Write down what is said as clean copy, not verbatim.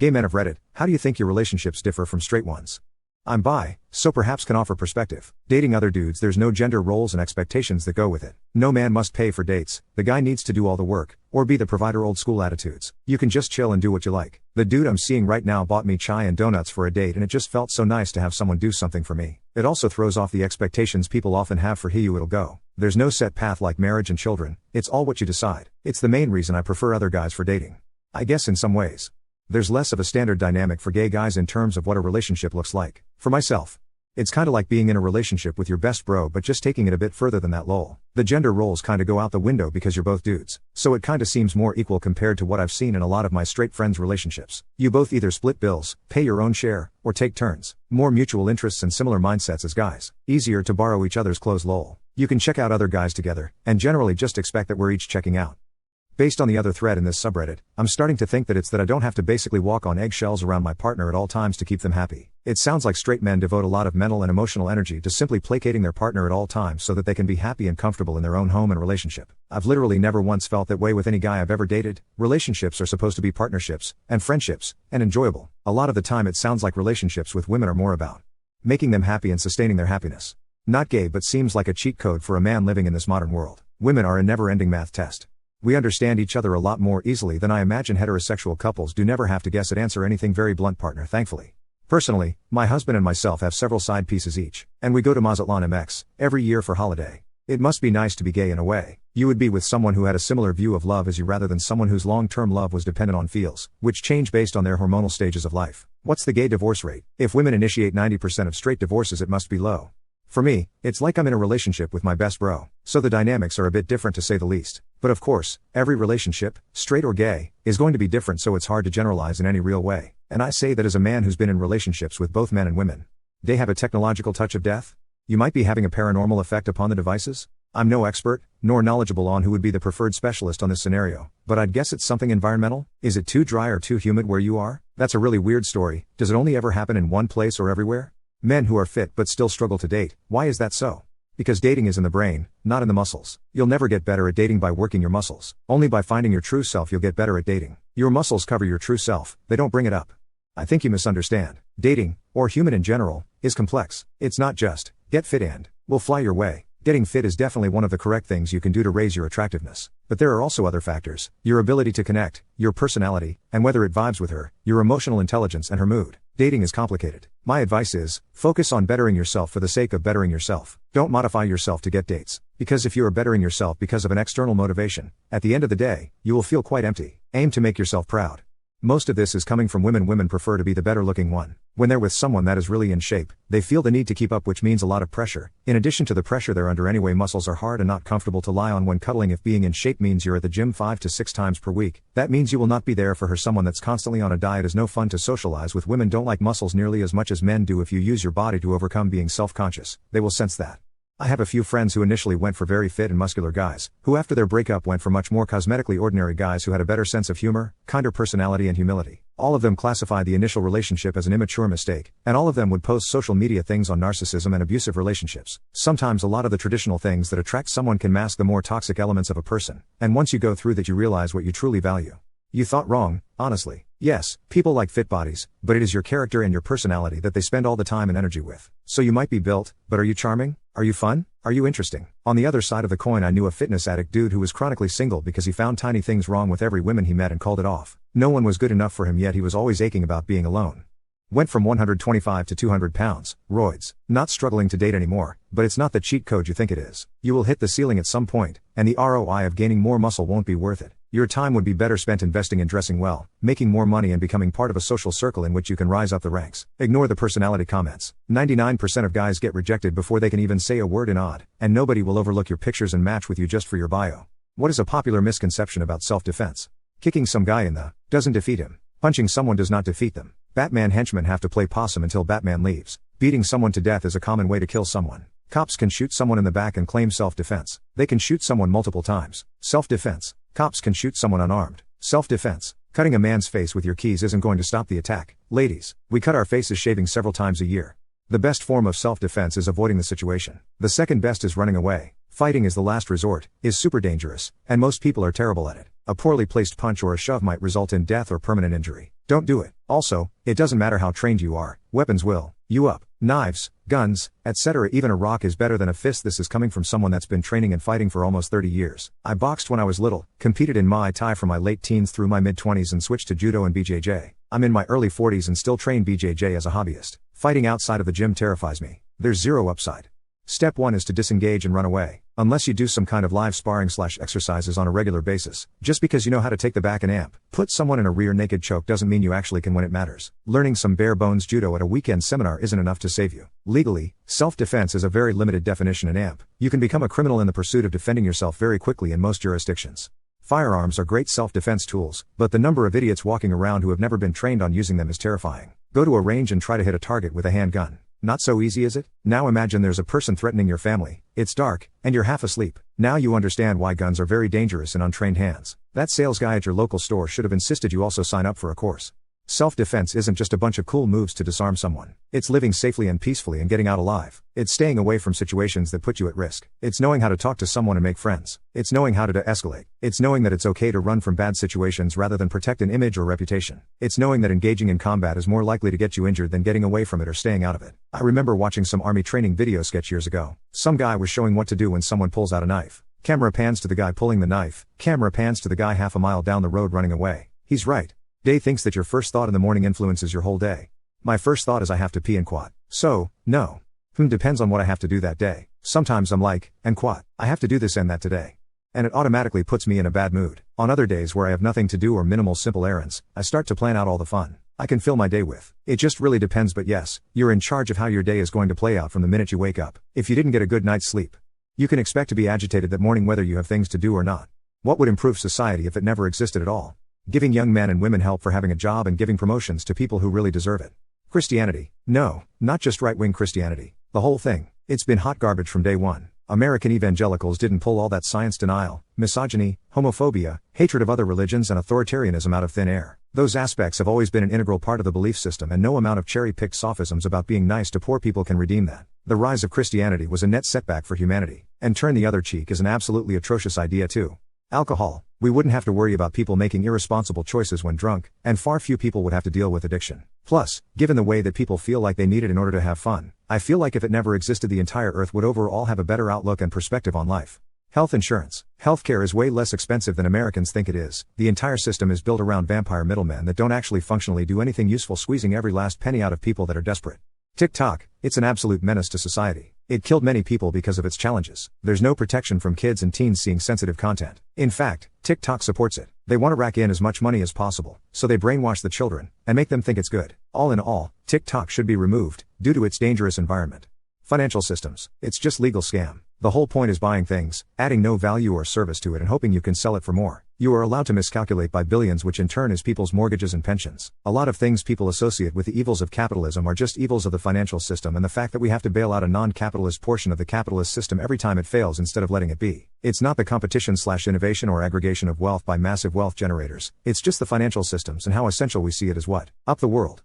Gay men of Reddit, how do you think your relationships differ from straight ones? I'm bi, so perhaps can offer perspective. Dating other dudes, there's no gender roles and expectations that go with it. No man must pay for dates, the guy needs to do all the work, or be the provider. Old school attitudes. You can just chill and do what you like. The dude I'm seeing right now bought me chai and donuts for a date, and it just felt so nice to have someone do something for me. It also throws off the expectations people often have for who it'll go. There's no set path like marriage and children, it's all what you decide. It's the main reason I prefer other guys for dating. I guess in some ways. There's less of a standard dynamic for gay guys in terms of what a relationship looks like. For myself, it's kinda like being in a relationship with your best bro but just taking it a bit further than that. Lol. The gender roles kinda go out the window because you're both dudes. So it kinda seems more equal compared to what I've seen in a lot of my straight friends' relationships. You both either split bills, pay your own share, or take turns. More mutual interests and similar mindsets as guys. Easier to borrow each other's clothes. Lol. You can check out other guys together, and generally just expect that we're each checking out. Based on the other thread in this subreddit, I'm starting to think that it's that I don't have to basically walk on eggshells around my partner at all times to keep them happy. It sounds like straight men devote a lot of mental and emotional energy to simply placating their partner at all times so that they can be happy and comfortable in their own home and relationship. I've literally never once felt that way with any guy I've ever dated. Relationships are supposed to be partnerships, and friendships, and enjoyable. A lot of the time it sounds like relationships with women are more about making them happy and sustaining their happiness. Not gay, but seems like a cheat code for a man living in this modern world. Women are a never-ending math test. We understand each other a lot more easily than I imagine heterosexual couples do. Never have to guess at answer anything. Very blunt partner, thankfully. Personally, my husband and myself have several side pieces each, and we go to Mazatlan MX every year for holiday. It must be nice to be gay in a way. You would be with someone who had a similar view of love as you rather than someone whose long-term love was dependent on feels, which change based on their hormonal stages of life. What's the gay divorce rate? If women initiate 90% of straight divorces, it must be low. For me, it's like I'm in a relationship with my best bro, so the dynamics are a bit different to say the least. But of course, every relationship, straight or gay, is going to be different, so it's hard to generalize in any real way. And I say that as a man who's been in relationships with both men and women. They have a technological touch of death? You might be having a paranormal effect upon the devices? I'm no expert, nor knowledgeable on who would be the preferred specialist on this scenario, but I'd guess it's something environmental. Is it too dry or too humid where you are? That's a really weird story. Does it only ever happen in one place or everywhere? Men who are fit but still struggle to date, why is that so? Because dating is in the brain, not in the muscles. You'll never get better at dating by working your muscles. Only by finding your true self you'll get better at dating. Your muscles cover your true self, they don't bring it up. I think you misunderstand. Dating, or human in general, is complex. It's not just, get fit and we'll fly your way. Getting fit is definitely one of the correct things you can do to raise your attractiveness. But there are also other factors, your ability to connect, your personality, and whether it vibes with her, your emotional intelligence and her mood. Dating is complicated. My advice is, focus on bettering yourself for the sake of bettering yourself. Don't modify yourself to get dates. Because if you are bettering yourself because of an external motivation, at the end of the day, you will feel quite empty. Aim to make yourself proud. Most of this is coming from women. Women prefer to be the better looking one. When they're with someone that is really in shape, they feel the need to keep up, which means a lot of pressure. In addition to the pressure they're under anyway, muscles are hard and not comfortable to lie on when cuddling. If being in shape means you're at the gym 5 to 6 times per week, that means you will not be there for her. Someone that's constantly on a diet is no fun to socialize with. Women don't like muscles nearly as much as men do. If you use your body to overcome being self-conscious, they will sense that. I have a few friends who initially went for very fit and muscular guys, who after their breakup went for much more cosmetically ordinary guys who had a better sense of humor, kinder personality and humility. All of them classify the initial relationship as an immature mistake, and all of them would post social media things on narcissism and abusive relationships. Sometimes a lot of the traditional things that attract someone can mask the more toxic elements of a person, and once you go through that you realize what you truly value. You thought wrong, honestly. Yes, people like fit bodies, but it is your character and your personality that they spend all the time and energy with. So you might be built, but are you charming? Are you fun? Are you interesting? On the other side of the coin, I knew a fitness addict dude who was chronically single because he found tiny things wrong with every woman he met and called it off. No one was good enough for him, yet he was always aching about being alone. Went from 125 to 200 pounds, roids, not struggling to date anymore, but it's not the cheat code you think it is. You will hit the ceiling at some point, and the ROI of gaining more muscle won't be worth it. Your time would be better spent investing in dressing well, making more money and becoming part of a social circle in which you can rise up the ranks. Ignore the personality comments. 99% of guys get rejected before they can even say a word in odd, and nobody will overlook your pictures and match with you just for your bio. What is a popular misconception about self-defense? Kicking some guy in the doesn't defeat him. Punching someone does not defeat them. Batman henchmen have to play possum until Batman leaves. Beating someone to death is a common way to kill someone. Cops can shoot someone in the back and claim self-defense. They can shoot someone multiple times. Self-defense. Cops can shoot someone unarmed. Self-defense. Cutting a man's face with your keys isn't going to stop the attack. Ladies, we cut our faces shaving several times a year. The best form of self-defense is avoiding the situation. The second best is running away. Fighting is the last resort, is super dangerous, and most people are terrible at it. A poorly placed punch or a shove might result in death or permanent injury. Don't do it. Also, it doesn't matter how trained you are, weapons will you up. Knives, guns, etc. Even a rock is better than a fist. This is coming from someone that's been training and fighting for almost 30 years. I boxed when I was little, competed in Muay Thai from my late teens through my mid-20s and switched to Judo and BJJ. I'm in my early 40s and still train BJJ as a hobbyist. Fighting outside of the gym terrifies me. There's zero upside. Step 1 is to disengage and run away. Unless you do some kind of live sparring/exercises on a regular basis. Just because you know how to take the back and put someone in a rear naked choke doesn't mean you actually can when it matters. Learning some bare bones judo at a weekend seminar isn't enough to save you. Legally, self-defense is a very limited definition in You can become a criminal in the pursuit of defending yourself very quickly in most jurisdictions. Firearms are great self-defense tools, but the number of idiots walking around who have never been trained on using them is terrifying. Go to a range and try to hit a target with a handgun. Not so easy, is it? Now imagine there's a person threatening your family, it's dark, and you're half asleep. Now you understand why guns are very dangerous in untrained hands. That sales guy at your local store should have insisted you also sign up for a course. Self-defense isn't just a bunch of cool moves to disarm someone. It's living safely and peacefully and getting out alive. It's staying away from situations that put you at risk. It's knowing how to talk to someone and make friends. It's knowing how to de-escalate. It's knowing that it's okay to run from bad situations rather than protect an image or reputation. It's knowing that engaging in combat is more likely to get you injured than getting away from it or staying out of it. I remember watching some army training video sketch years ago. Some guy was showing what to do when someone pulls out a knife. Camera pans to the guy pulling the knife. Camera pans to the guy half a mile down the road running away. He's right. Day thinks that your first thought in the morning influences your whole day. My first thought is I have to pee and quat. So, no. Depends on what I have to do that day. Sometimes I'm like, and quat, I have to do this and that today. And it automatically puts me in a bad mood. On other days where I have nothing to do or minimal simple errands, I start to plan out all the fun I can fill my day with. It just really depends, but yes, you're in charge of how your day is going to play out from the minute you wake up. If you didn't get a good night's sleep, you can expect to be agitated that morning whether you have things to do or not. What would improve society if it never existed at all? Giving young men and women help for having a job and giving promotions to people who really deserve it. Christianity. No, not just right-wing Christianity. The whole thing. It's been hot garbage from day one. American evangelicals didn't pull all that science denial, misogyny, homophobia, hatred of other religions and authoritarianism out of thin air. Those aspects have always been an integral part of the belief system, and no amount of cherry-picked sophisms about being nice to poor people can redeem that. The rise of Christianity was a net setback for humanity. And turn the other cheek is an absolutely atrocious idea too. Alcohol. We wouldn't have to worry about people making irresponsible choices when drunk, and far few people would have to deal with addiction. Plus, given the way that people feel like they need it in order to have fun, I feel like if it never existed, the entire earth would overall have a better outlook and perspective on life. Health insurance. Healthcare is way less expensive than Americans think it is. The entire system is built around vampire middlemen that don't actually functionally do anything useful, squeezing every last penny out of people that are desperate. TikTok. It's an absolute menace to society. It killed many people because of its challenges. There's no protection from kids and teens seeing sensitive content. In fact, TikTok supports it. They want to rack in as much money as possible, so they brainwash the children and make them think it's good. All in all, TikTok should be removed due to its dangerous environment. Financial systems. It's just legal scam. The whole point is buying things, adding no value or service to it and hoping you can sell it for more. You are allowed to miscalculate by billions, which in turn is people's mortgages and pensions. A lot of things people associate with the evils of capitalism are just evils of the financial system and the fact that we have to bail out a non-capitalist portion of the capitalist system every time it fails instead of letting it be. It's not the competition/innovation or aggregation of wealth by massive wealth generators. It's just the financial systems and how essential we see it as what up the world.